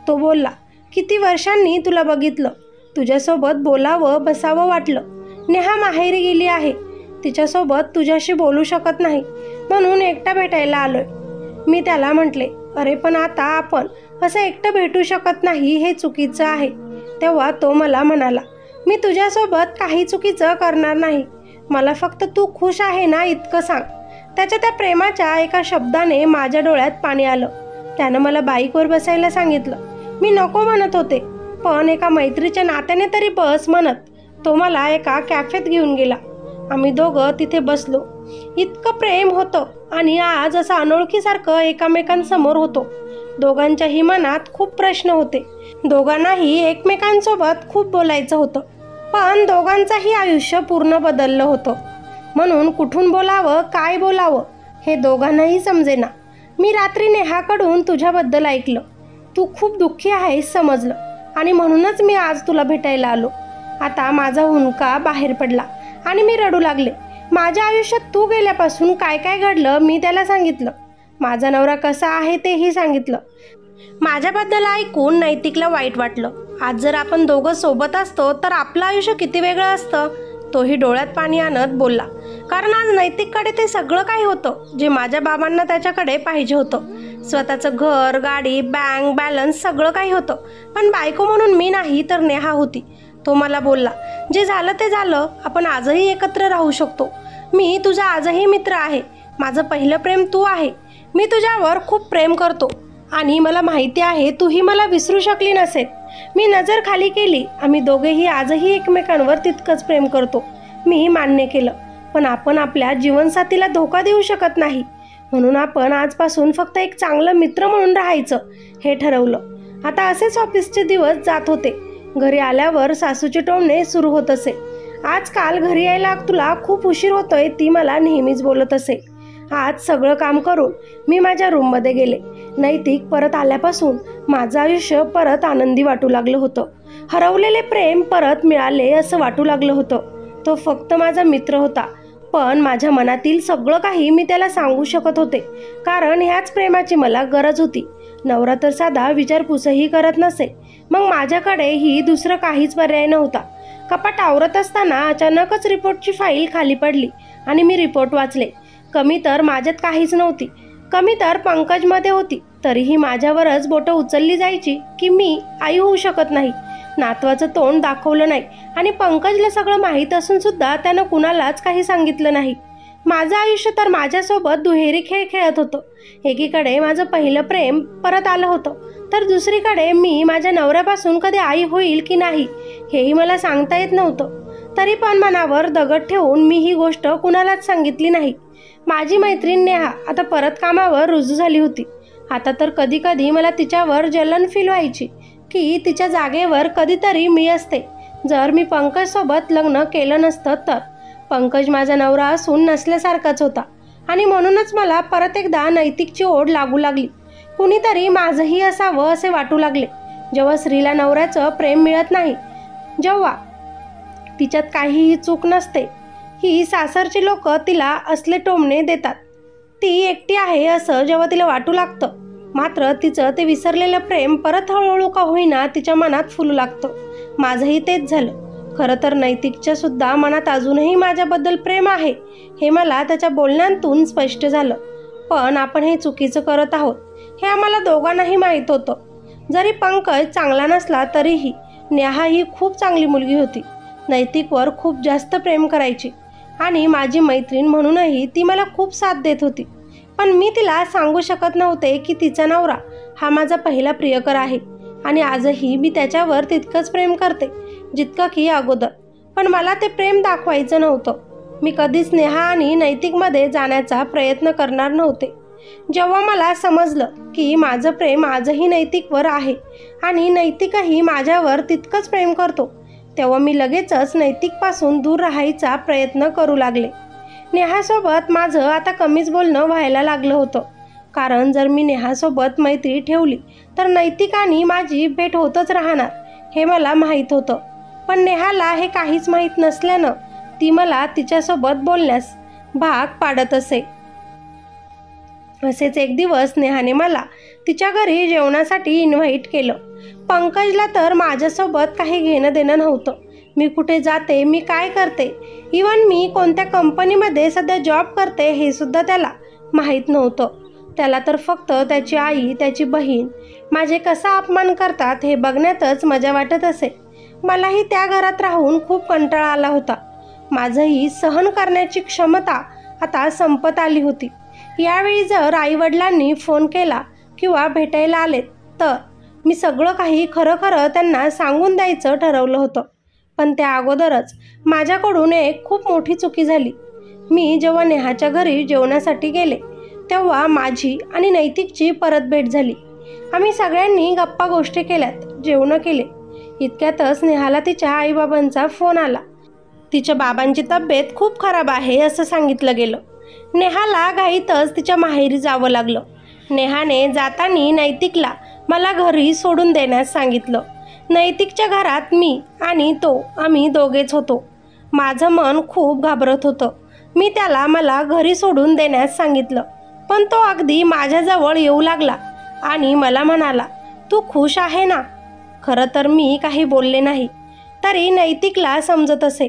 तो बोलला, किती वर्षांनी तुला बघितलं, तुझ्यासोबत बोलावं बसावं वाटलं. नेहा माहेरी गेली आहे, तिच्यासोबत तुझ्याशी बोलू शकत नाही, म्हणून एकटा भेटायला आलोय. मी त्याला म्हटले, अरे पण आता आपण असं एकटं भेटू शकत नाही, हे चुकीचं आहे. तेव्हा तो मला म्हणाला, मी तुझ्यासोबत काही चुकीचं करणार नाही, मला फक्त तू खुश आहे ना इतकं सांग. त्याच्या त्या प्रेमाच्या एका शब्दाने माझ्या डोळ्यात पाणी आलं. त्यानं मला बाईकवर बसायला सांगितलं. मी नको म्हणत होते, पण एका मैत्रीच्या नात्याने तरी बस म्हणत तो मला एका कॅफेत घेऊन गेला. आम्ही दोघं तिथे बसलो. इतकं प्रेम होतं आणि आज असं अनोळखीसारखं एकमेकांसमोर होतो. दोघांच्याही मनात खूप प्रश्न होते. दोघांनाही एकमेकांसोबत खूप बोलायचं होतं, पण दोघांचंही आयुष्य पूर्ण बदललं होतं. म्हणून कुठून बोलावं, काय बोलावं हे दोघांनाही समजेना. मी रात्री नेहाकडून तुझ्याबद्दल ऐकलं, तू खूप दुःखी आहेस समजलं, आणि म्हणूनच मी आज तुला भेटायला आलो. आता माझा हुंदका बाहेर पडला आणि मी रडू लागले. माझ्या आयुष्यात तू गेल्यापासून काय काय घडलं मी त्याला सांगितलं. माझा नवरा कसा आहे तेही सांगितलं. माझ्याबद्दल ऐकून नैतिकला वाईट वाटलं. आज जर आपण दोघं सोबत असतो तर आपलं आयुष्य किती वेगळं असतं. तोही डोळ्यात पाणी आणत बोलला, कारण आज नैतिककडे ते सगळं काही होतं जे माझ्या बाबांना त्याच्याकडे पाहिजे होतं. स्वतःचं घर, गाडी, बँक बॅलन्स सगळं काही होतं, पण बायको म्हणून मी नाही तर नेहा होती. तो मला बोलला, जे झालं ते झालं, आपण आजही एकत्र राहू शकतो. मी तुझा आजही मित्र आहे, माझं पहिलं प्रेम तू आहे. मी तुझ्यावर खूप प्रेम करतो आणि मला माहिती आहे तूही मला विसरू शकली नसेल. मी नजर खाली केली. आम्ही दोघेही आजही एकमेकांवर तितकंच प्रेम करतो. मीही मान्य केलं, पण आपण आपल्या जीवनसाथीला धोका देऊ शकत नाही. म्हणून आपण आजपासून फक्त एक चांगलं मित्र म्हणून राहायचं हे ठरवलं. आता असेच ऑफिसचे दिवस जात होते. घरी आल्यावर सासूचे टोमणे सुरू होत असे. आजकाल घरी यायला तुला खूप उशीर होतोय, ती मला नेहमीच बोलत असे. आज सगळं काम करून मी माझ्या रूममध्ये गेले. नैतिक परत आल्यापासून माझं आयुष्य परत आनंदी वाटू लागलं होतं. हरवलेले प्रेम परत मिळाले असं वाटू लागलं होतं. तो फक्त माझा मित्र होता, पण माझ्या मनातील सगळं काही मी त्याला सांगू शकत होते, कारण ह्याच प्रेमाची मला गरज होती. नवरा तर साधा विचारपूसही करत नसे, मग माझ्याकडेही दुसरं काहीच पर्याय नव्हता. कपाट आवरत असताना अचानकच रिपोर्टची फाईल खाली पडली आणि मी रिपोर्ट वाचले. कमी तर माझ्यात काहीच नव्हती, कमी तर पंकजमध्ये होती. तरीही माझ्यावरच बोटं उचलली जायची की मी आई होऊ शकत नाही. नातवाचं तोंड दाखवलं नाही आणि पंकजला सगळं माहीत असून सुद्धा त्यानं कुणालाच काही सांगितलं नाही. माझं आयुष्य तर माझ्यासोबत दुहेरी खेळ खेळत होतं. एकीकडे माझं पहिलं प्रेम परत आलं होतं, तर दुसरीकडे मी माझ्या नवऱ्यापासून कधी आई होईल की नाही हेही मला सांगता येत नव्हतं. तरी पण मनावर दगड ठेवून मी ही गोष्ट कुणालाच सांगितली नाही. माझी मैत्रीण नेहा आता परत कामावर रुजू झाली होती. आता तर कधी कधी मला तिच्यावर जलन फील व्हायची की तिच्या जागेवर कधीतरी मी असते जर मी पंकजसोबत लग्न केलं नसतं तर. पंकज माझा नवरा असून नसल्यासारखाच होता आणि म्हणूनच मला परत एकदा नैतिकची ओढ लागू लागली. कुणीतरी माझंही असावं असे वाटू लागले. जेव्हा स्त्रीला नवऱ्याचं प्रेम मिळत नाही, जेव्हा तिच्यात काहीही चूक नसते, ही सासरची लोक तिला असले टोमणे देतात. ती एकटी आहे असं जेव्हा तिला वाटू लागतं, मात्र तिचं ते विसरलेलं प्रेम परत हळूहळू का होईना तिच्या मनात फुलू लागतं. माझंही तेच झालं. खरं तर नैतिकच्या सुद्धा मनात अजूनही माझ्याबद्दल प्रेम आहे हे मला त्याच्या बोलण्यातून स्पष्ट झालं. पण आपण हे चुकीचं करत आहोत हे आम्हाला दोघांनाही माहीत होतं. जरी पंकज चांगला नसला तरीही नेहा ही खूप चांगली मुलगी होती. नैतिकवर खूप जास्त प्रेम करायची आणि माझी मैत्रीण म्हणूनही ती मला खूप साथ देत होती. पण मी तिला सांगू शकत नव्हते की तिचा नवरा हा माझा पहिला प्रियकर आहे आणि आजही मी त्याच्यावर तितकंच प्रेम करते जितकं की अगोदर. पण मला ते प्रेम दाखवायचं नव्हतं. मी कधीच नेहा आणि नैतिकमध्ये जाण्याचा प्रयत्न करणार नव्हते. जेव्हा मला समजलं की माझं प्रेम आजही नैतिकवर आहे आणि नैतिकही माझ्यावर तितकंच प्रेम करतो, तेव्हा मी लगेचच नैतिकपासून दूर राहायचा प्रयत्न करू लागले. नेहासोबत माझं आता कमीच बोलणं व्हायला लागलं होतं, कारण जर मी नेहासोबत मैत्री ठेवली तर नैतिक आणि माझी भेट होतच राहणार हे मला माहीत होतं. पण नेहाला हे काहीच माहीत नसल्यानं ती मला तिच्यासोबत बोलण्यास भाग पाडत असे. असेच एक दिवस नेहाने मला तिच्या घरी जेवणासाठी इन्व्हाइट केलं. पंकजला तर माझ्यासोबत काही घेणं देणं नव्हतं. मी कुठे जाते, मी काय करते, इवन मी कोणत्या कंपनीमध्ये सध्या जॉब करते हे सुद्धा त्याला माहीत नव्हतं. त्याला तर फक्त त्याची आई, त्याची बहीण माझे कसा अपमान करतात हे बघण्यातच मजा वाटत असे. मलाही त्या घरात राहून खूप कंटाळा आला होता. माझंही सहन करण्याची क्षमता आता संपत आली होती. यावेळी जर आईवडिलांनी फोन केला किंवा भेटायला आले तर मी सगळं काही खरं त्यांना सांगून द्यायचं ठरवलं होतं. पण त्या अगोदरच माझ्याकडून एक खूप मोठी चुकी झाली. मी जेव्हा नेहाच्या घरी जेवणासाठी गेले तेव्हा माझी आणि नैतिकची परत भेट झाली. आम्ही सगळ्यांनी गप्पा गोष्टी केल्यात, जेवणं केले. इतक्यातच नेहाला तिच्या आईबाबांचा फोन आला. तिच्या बाबांची तब्येत खूप खराब आहे असं सांगितलं गेलं. नेहाला घाईतच तिच्या माहेरी जावं लागलं. नेहाने जाताना नैतिकला मला घरी सोडून देण्यास सांगितलं. नैतिकच्या घरात मी आणि तो आम्ही दोघेच होतो. माझं मन खूप घाबरत होतं. मी त्याला मला घरी सोडून देण्यास सांगितलं, पण तो अगदी माझ्याजवळ येऊ लागला आणि मला म्हणाला, तू खुश आहे ना? खरं तर मी काही बोलले नाही, तरी नैतिकला समजत असे.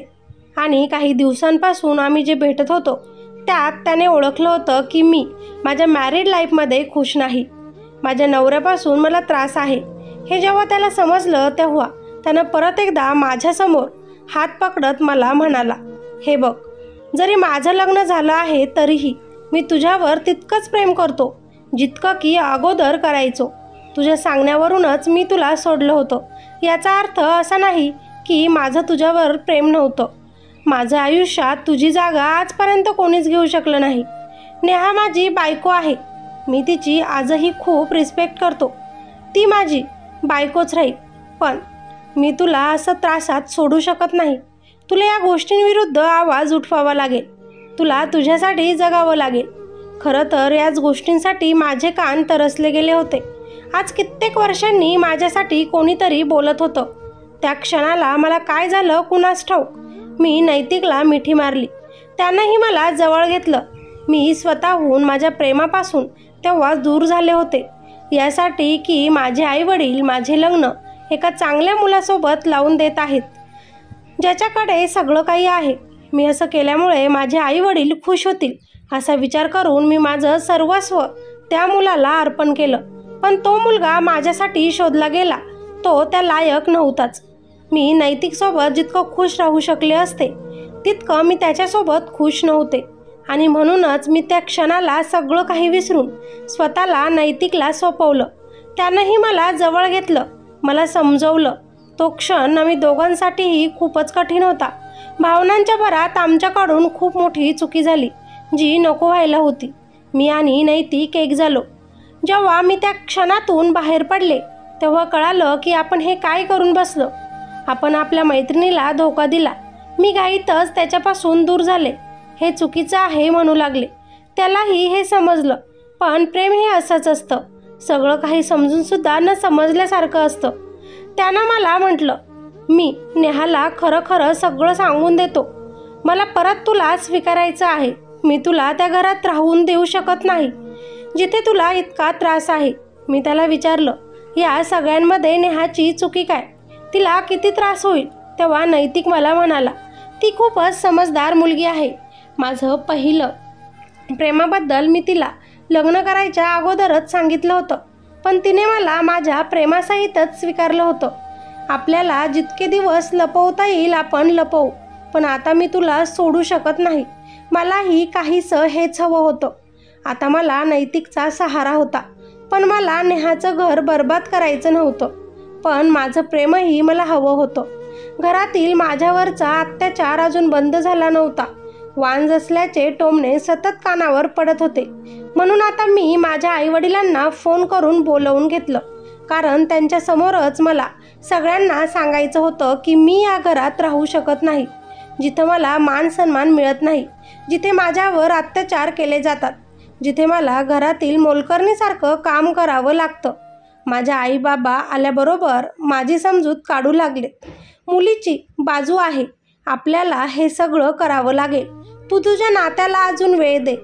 आणि काही दिवसांपासून आम्ही जे भेटत होतो त्यात त्याने ओळखलं होतं की मी माझ्या मॅरिड लाईफमध्ये खुश नाही. माझ्या नवऱ्यापासून मला त्रास आहे हे जेव्हा त्याला समजलं तेव्हा त्यानं परत एकदा माझ्यासमोर हात पकडत मला म्हणाला, हे बघ, जरी माझं लग्न झालं आहे तरीही मी तुझ्यावर तितकंच प्रेम करतो जितकं की अगोदर करायचो. तुझ्या सांगण्यावरूनच मी तुला सोडलं होतं. याचा अर्थ असा नाही की माझं तुझ्यावर प्रेम नव्हतं. माझं आयुष्यात तुझी जागा आजपर्यंत कोणीच घेऊ शकलं नाही. नेहा माझी बायको आहे. मी तिची आजही खूप रिस्पेक्ट करतो. ती माझी बायकोच राहील. पण मी तुला असं त्रासात सोडू शकत नाही. तुला या गोष्टींविरुद्ध आवाज उठवावा लागेल. तुला तुझ्यासाठी जगावं लागेल. खरं तर याच गोष्टींसाठी माझे कान तरसले गेले होते. आज कित्येक वर्षांनी माझ्यासाठी कोणीतरी बोलत होतं. त्या क्षणाला मला काय झालं कुणास ठाऊक. मी नैतिकला मिठी मारली. त्यानंही मला जवळ घेतलं. मी स्वतःहून माझ्या प्रेमापासून तेव्हा दूर झाले होते, यासाठी की माझे आईवडील माझे लग्न एका चांगल्या मुलासोबत लावून देत आहेत, ज्याच्याकडे सगळं काही आहे. मी असं केल्यामुळे माझे आईवडील खुश होतील असा विचार करून मी माझं सर्वस्व त्या मुलाला अर्पण केलं. पण तो मुलगा माझ्यासाठी शोधला गेला. तो त्या लायक नव्हताच. मी नैतिकसोबत जितकं खुश राहू शकले असते तितकं मी त्याच्यासोबत खुश नव्हते. आणि म्हणूनच मी त्या क्षणाला सगळं काही विसरून स्वतःला नैतिकला सोपवलं. त्यानंही मला जवळ घेतलं. मला समजवलं. तो क्षण आम्ही दोघांसाठीही खूपच कठीण होता. भावनांच्या भरात आमच्याकडून खूप मोठी चुकी झाली, जी नको व्हायला होती. मी आणि नैतिक एक झालो. जेव्हा मी त्या क्षणातून बाहेर पडले तेव्हा कळालं की आपण हे काय करून बसलो. आपण आपल्या मैत्रिणीला धोका दिला. मी घाईतच त्याच्यापासून दूर झाले. हे चुकीचं आहे म्हणू लागले. त्यालाही हे समजलं. पण प्रेम हे असंच असतं. सगळं काही समजूनसुद्धा न समजल्यासारखं असतं. त्यानं मला म्हटलं, मी नेहाला खरं खरं सगळं सांगून देतो. मला परत तुला स्वीकारायचं आहे. मी तुला त्या घरात राहून देऊ शकत नाही जिथे तुला इतका त्रास आहे. मी त्याला विचारलं, या सगळ्यांमध्ये नेहाची चुकी काय? तिला किती त्रास होईल? तेव्हा नैतिक मला म्हणाला, ती खूपच समजदार मुलगी आहे. माझं पहिलं प्रेमाबद्दल मी तिला लग्न करायच्या अगोदरच सांगितलं होतं. पण तिने मला माझ्या प्रेमासहितच स्वीकारलं होतं. आपल्याला जितके दिवस लपवता येईल आपण लपवू. पण आता मी तुला सोडू शकत नाही. मलाही काहीसं हेच हवं होतं. आता मला नैतिकचा सहारा होता. पण मला नेहाचं घर बर्बाद करायचं नव्हतं. पण माझं प्रेमही मला हवं होतं. घरातील माझ्यावरचा अत्याचार अजून बंद झाला नव्हता. वांज असल्याचे टोमणे सतत कानावर पडत होते. म्हणून आता मी माझ्या आईवडिलांना फोन करून बोलवून घेतलं. कारण त्यांच्यासमोरच मला सगळ्यांना सांगायचं होतं की मी या घरात राहू शकत नाही, जिथं मला मान सन्मान मिळत नाही, जिथे माझ्यावर अत्याचार केले जातात, जिथे मला घरातील मोलकरणीसारखं काम करावं लागतं. माझ्या आई बाबा आल्याबरोबर माझी समजूत काढू लागलेत. मुलीची बाजू आहे. आपल्याला हे सगळं करावं लागेल. तू तुझ्या नात्याला अजून वेळ दे.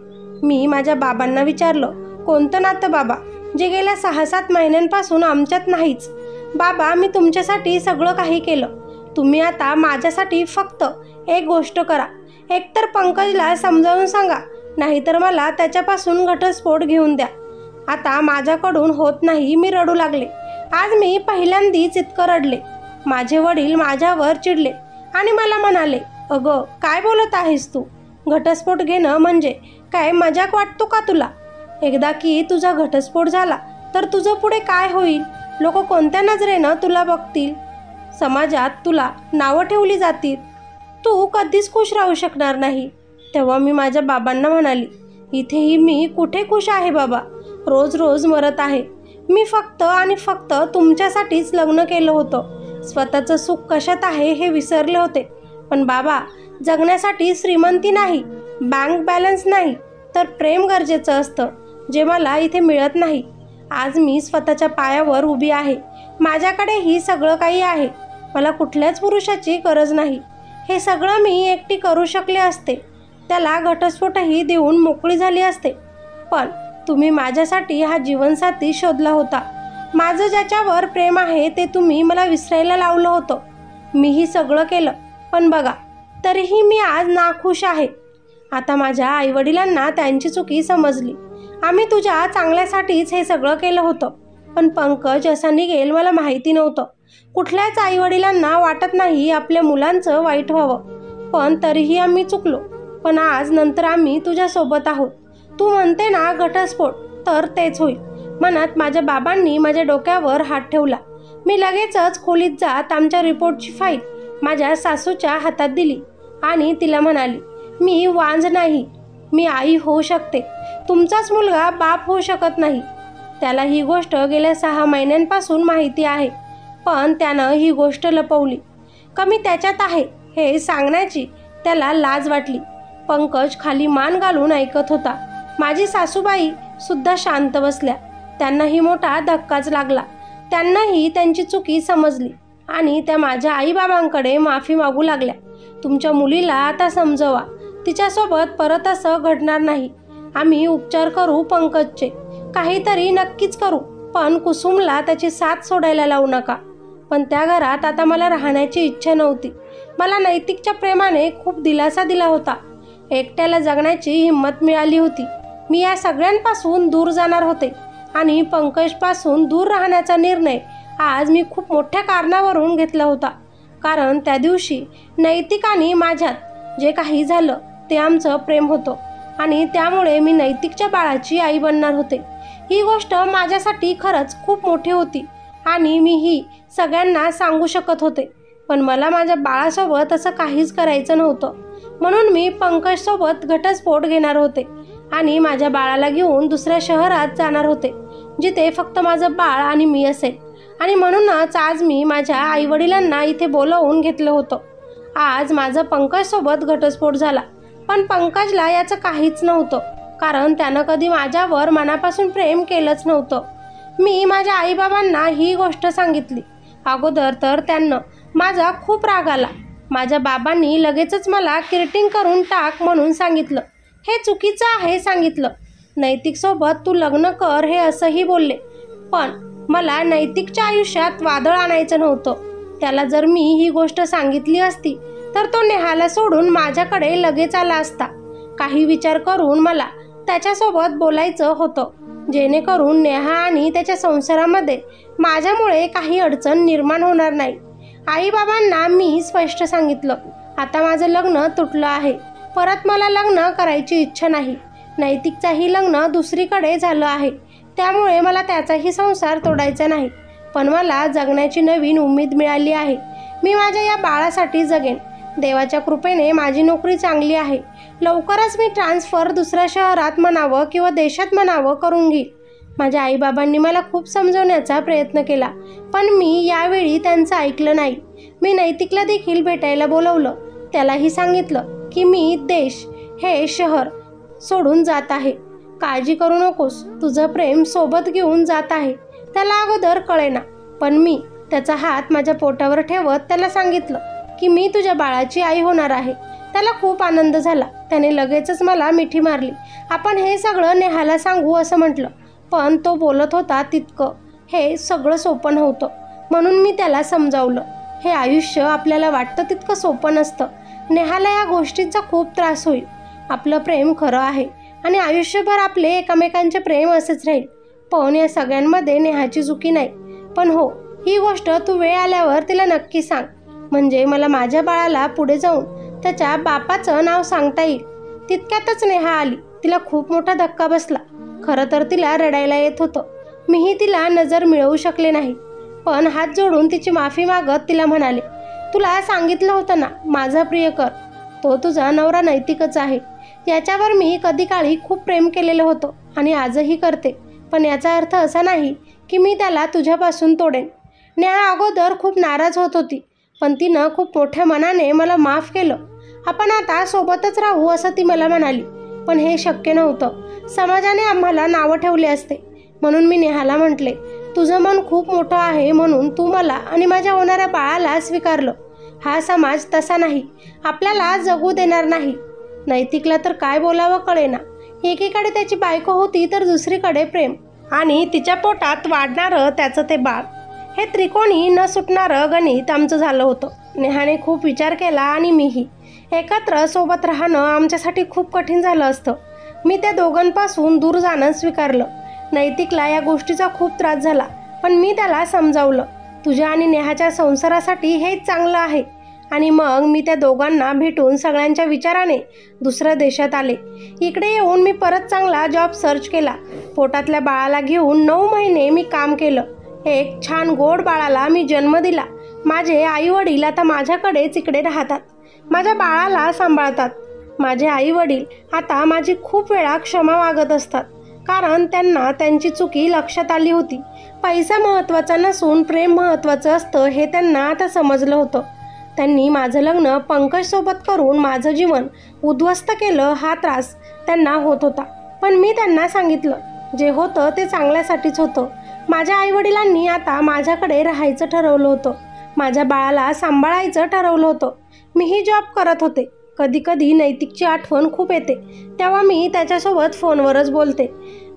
मी माझ्या बाबांना विचारलं, कोणतं नातं बाबा, जे गेल्या 6-7 महिन्यांपासून आमच्यात नाहीच? बाबा, मी तुमच्यासाठी सगळं काही केलं. तुम्ही आता माझ्यासाठी फक्त एक गोष्ट करा. एकतर पंकजला समजावून सांगा, नाहीतर मला त्याच्यापासून घटस्फोट घेऊन द्या. आता माझ्याकडून होत नाही. मी रडू लागले. आज मी पहिल्यांदाच इतकं रडले. माझे वडील माझ्यावर चिडले आणि मला म्हणाले, अगं काय बोलत आहेस तू? घटस्फोट घेणं म्हणजे काय मजाक वाटतो का तुला? एकदा की तुझा घटस्फोट झाला तर तुझं पुढे काय होईल? लोक कोणत्या नजरेनं तुला बघतील? समाजात तुला नावं ठेवली जातील. तू कधीच खुश राहू शकणार नाही. तेव्हा मी माझ्या बाबांना म्हणाली, इथेही मी कुठे खुश आहे बाबा? रोज रोज मरत आहे. मी फक्त आणि फक्त तुमच्यासाठीच लग्न केलं होतं. स्वतःचं सुख कशात आहे हे विसरले होते. पण बाबा, जगण्यासाठी श्रीमंती नाही, बँक बॅलन्स नाही, तर प्रेम गरजेचं असतं, जे मला इथे मिळत नाही. आज मी स्वतःच्या पायावर उभी आहे. माझ्याकडेही सगळं काही आहे. मला कुठल्याच पुरुषाची गरज नाही. हे सगळं मी एकटी करू शकले असते. त्याला घटस्फोटही देऊन मोकळी झाली असते. पण तुम्ही माझ्यासाठी हा जीवनसाथी शोधला होता. माझं ज्याच्यावर प्रेम आहे ते तुम्ही मला विसरायला लावलं होतं. मीही सगळं केलं. पण बघा, तरीही मी आज नाखुश आहे. आता माझ्या आईवडिलांना त्यांची चुकी समजली. आम्ही तुझ्या चांगल्यासाठीच हे सगळं केलं होतं. पण पंकज असा निघेल मला माहिती नव्हतं. कुठल्याच आईवडिलांना वाटत नाही आपल्या मुलांचं वाईट व्हावं. पण तरीही आम्ही चुकलो. पण आज नंतर आम्ही तुझ्यासोबत आहोत. तू म्हणते ना घटस्फोट, तर तेच होईल. मनात माझ्या बाबांनी माझ्या डोक्यावर हात ठेवला. मी लगेचच खोलीत जात आमच्या रिपोर्टची फाईल माझ्या सासूच्या हातात दिली आणि तिला म्हणाली, मी वांज नाही. मी आई होऊ शकते, तुमचाच मुलगा बाप होऊ शकत नाही. त्याला ही गोष्ट गेल्या 6 महिन्यांपासून माहिती आहे, पण त्यानं ही गोष्ट लपवली. कमी त्याच्यात आहे हे सांगण्याची त्याला लाज वाटली. पंकज खाली मान घालून ऐकत होता. माझी सासूबाई सुद्धा शांत बसल्या. त्यांनाही मोठा धक्काच लागला. त्यांनाही त्यांची चुकी समजली आणि त्या माझ्या आईबाबांकडे माफी मागू लागल्या. तुमच्या मुलीला आता समजवा, तिच्यासोबत परत असं घडणार नाही. आम्ही उपचार करू पंकजचे, काहीतरी नक्कीच करू, पण कुसुमला त्याची साथ सोडायला लावू नका. पण त्या घरात आता मला राहण्याची इच्छा नव्हती. मला नैतिकच्या प्रेमाने खूप दिलासा दिला होता. एकट्याला जगण्याची हिंमत मिळाली होती. मी या सगळ्यांपासून दूर जाणार होते आणि पंकजपासून दूर राहण्याचा निर्णय आज मी खूप मोठ्या कारणावरून घेतला होता. कारण त्या दिवशी नैतिक आणि माझ्यात जे काही झालं ते आमचं प्रेम होतं आणि त्यामुळे मी नैतिकच्या बाळाची आई बनणार होते. ही गोष्ट माझ्यासाठी खरंच खूप मोठी होती आणि मी ही सगळ्यांना सांगू शकत होते. पण मला माझ्या बाळासोबत असं काहीच करायचं नव्हतं. म्हणून मी पंकजसोबत घटस्फोट घेणार होते आणि माझ्या बाळाला घेऊन दुसऱ्या शहरात जाणार होते, जिथे फक्त माझं बाळ आणि मी असेल. आणि म्हणूनच आज मी माझ्या आईवडिलांना इथे बोलावून घेतलं होतं. आज माझा पंकजसोबत घटस्फोट झाला, पण पंकजला याचं काहीच नव्हतं, कारण त्यानं कधी माझ्यावर मनापासून प्रेम केलंच नव्हतं. मी माझ्या आईबाबांना ही गोष्ट सांगितली. अगोदर तर त्यांना माझा खूप राग आला. माझ्या बाबांनी लगेचच मला किरटिंग करून टाक म्हणून सांगितलं. हे चुकीचं आहे सांगितलं. नैतिकसोबत तू लग्न कर हे असंही बोलले. पण मला नैतिकच्या आयुष्यात वादळ आणायचं नव्हतं. त्याला जर मी ही गोष्ट सांगितली असती तर तो नेहाला सोडून माझ्याकडे लगेच आला असता. काही विचार करून मला त्याच्यासोबत बोलायचं होतं, जेणेकरून नेहा आणि त्याच्या संसारामध्ये माझ्यामुळे काही अडचण निर्माण होणार नाही. आईबाबांना मी स्पष्ट सांगितलं, आता माझं लग्न तुटलं आहे. परत मला लग्न करायची इच्छा नाही. नैतिकचाही लग्न दुसरीकडे झालं आहे, त्यामुळे मला त्याचाही संसार तोडायचा नाही. पण मला जगण्याची नवीन उमेद मिळाली आहे. मी माझ्या या बाळासाठी जगेन. देवाच्या कृपेने माझी नोकरी चांगली आहे. लवकरच मी ट्रान्सफर दुसऱ्या शहरात म्हणावं किंवा देशात म्हणावं करून घेईल. माझ्या आईबाबांनी मला खूप समजवण्याचा प्रयत्न केला, पण मी यावेळी त्यांचं ऐकलं नाही. मी नैतिकला देखील भेटायला बोलवलं. त्यालाही सांगितलं की मी देश हे शहर सोडून जात आहे. काळजी करू नकोस, तुझं प्रेम सोबत घेऊन जात आहे. त्याला अगोदर कळेना, पण मी त्याचा हात माझ्या पोटावर ठेवत त्याला सांगितलं की मी तुझ्या बाळाची आई होणार आहे. त्याला खूप आनंद झाला. त्याने लगेचच मला मिठी मारली. आपण हे सगळं नेहाला सांगू असं म्हटलं, पण तो बोलत होता तितकं हे सगळं सोपं नव्हतं. म्हणून मी त्याला समजावलं, हे आयुष्य आपल्याला वाटतं तितकं सोपं नसतं. नेहाला या गोष्टींचा खूप त्रास होईल. आपलं प्रेम खरं आहे आणि आयुष्यभर आपले एकमेकांचे प्रेम असेच राहील. पण या सगळ्यांमध्ये नेहाची चुकी नाही. पण हो, ही गोष्ट तू वेळ आल्यावर तिला नक्की सांग, म्हणजे मला माझ्या बाळाला पुढे जाऊन त्याच्या बापाचं नाव सांगता येईल. तितक्यातच नेहा आली. तिला खूप मोठा धक्का बसला. खरं तर तिला रडायला येत होतं. मीही तिला नजर मिळवू शकले नाही, पण हात जोडून तिची माफी मागत तिला म्हणाले, तुला सांगितलं होतं ना माझा प्रियकर, तो तुझा नवरा नैतिकच आहे. याच्यावर मी कधी काळी खूप प्रेम केलेलं होतं आणि आजही करते. पण याचा अर्थ असा नाही की मी त्याला तुझ्यापासून तोडेन. नेहा अगोदर खूप नाराज होत होती, पण तिनं खूप मोठ्या मनाने मला माफ केलं. आपण आता सोबतच राहू असं ती मला म्हणाली, पण हे शक्य नव्हतं. समाजाने आम्हाला नावं ठेवले असते. म्हणून मी नेहाला म्हटले, तुझं मन खूप मोठं आहे म्हणून तू मला आणि माझ्या होणाऱ्या बाळाला स्वीकारलं. हा समाज तसा नाही, आपल्याला जगू देणार नाही. नैतिकला तर काय बोलावं कळेना. एकीकडे त्याची बायको होती तर दुसरीकडे प्रेम आणि तिच्या पोटात वाढणारं त्याचं ते बाळ. हे त्रिकोणी न सुटणारं गणित आमचं झालं होतं. नेहाने खूप विचार केला आणि मीही. एकत्र सोबत राहणं आमच्यासाठी खूप कठीण झालं असतं. मी त्या दोघांपासून दूर जाणं स्वीकारलं. नैतिकला या गोष्टीचा खूप त्रास झाला, पण मी त्याला समजावलं, तुझ्या आणि नेहाच्या संसारासाठी हेच चांगलं आहे. आणि मग मी त्या दोघांना भेटून सगळ्यांच्या विचाराने दुसऱ्या देशात आले. इकडे येऊन मी परत चांगला जॉब सर्च केला. पोटातल्या बाळाला घेऊन 9 महिने मी काम केलं. एक छान गोड बाळाला मी जन्म दिला. माझे आई वडील आता माझ्याकडेच इकडे राहतात, माझ्या बाळाला सांभाळतात. माझे आई वडील आता माझी खूप वेळा क्षमा मागत असतात, कारण त्यांना त्यांची चुकी लक्षात आली होती. पैसा महत्त्वाचा नसून प्रेम महत्त्वाचं असतं हे त्यांना आता समजलं होतं. त्यांनी माझं लग्न पंकजसोबत करून माझं जीवन उद्ध्वस्त केलं हा त्रास त्यांना होत होता. पण मी त्यांना सांगितलं, जे होतं ते चांगल्यासाठीच होतं. माझ्या आईवडिलांनी आता माझ्याकडे राहायचं ठरवलं होतं. माझ्या बाळाला सांभाळायचं ठरवलं होतं. मीही जॉब करत होते. कधी कधी नैतिकची आठवण खूप येते, तेव्हा मी त्याच्यासोबत फोनवरच बोलते.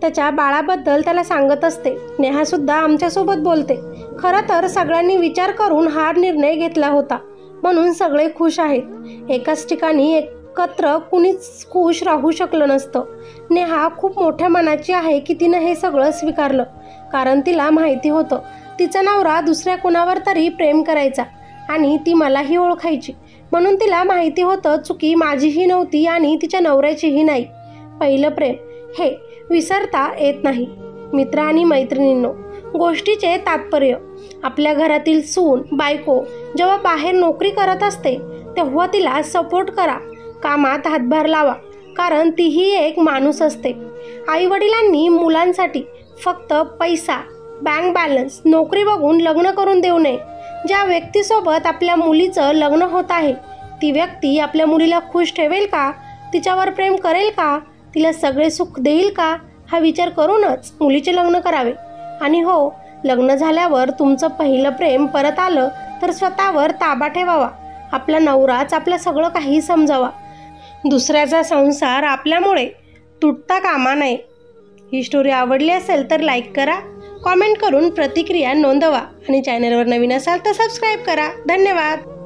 त्याच्या बाळाबद्दल त्याला सांगत असते. नेहासुद्धा आमच्यासोबत बोलते. खरं तर सगळ्यांनी विचार करून हा निर्णय घेतला होता, म्हणून सगळे खुश आहेत. एकाच ठिकाणी एकत्र कुणीच खुश राहू शकलं नसतं. नेहा खूप मोठ्या मनाची आहे की तिनं हे सगळं स्वीकारलं, कारण तिला माहिती होतं तिचा नवरा दुसऱ्या कुणावर तरी प्रेम करायचा आणि ती मलाही ओळखायची. म्हणून तिला माहिती होतं चुकी माझीही नव्हती आणि तिच्या नवऱ्याचीही नाही. पहिलं प्रेम हे विसरता येत नाही. मित्र आणि मैत्रिणींनो, गोष्टीचे तात्पर्य: आपल्या घरातील सून बायको जेव्हा बाहेर नोकरी करत असते तेव्हा तिला सपोर्ट करा, कामात हातभार लावा, कारण तीही एक माणूस असते. आईवडिलांनी मुलांसाठी फक्त पैसा, बँक बॅलन्स, नोकरी बघून लग्न करून देऊ नये. ज्या व्यक्तीसोबत आपल्या मुलीचं लग्न होत आहे ती व्यक्ती आपल्या मुलीला खुश ठेवेल का, तिच्यावर प्रेम करेल का, तिला सगळे सुख देईल का, हा विचार करूनच मुलीचे लग्न करावे. आणि हो, लग्न झाल्यावर तुमचं पहिलं प्रेम परत आलं तर स्वतःवर ताबा ठेवावा. आपला नवराच आपलं सगळं काही समजावा. दुसऱ्याचा संसार आपल्यामुळे तुटता कामा नये. ही स्टोरी आवडली असेल तर लाईक करा, कॉमेंट करून प्रतिक्रिया नोंदवा आणि चॅनलवर नवीन असाल तर सबस्क्राईब करा. धन्यवाद.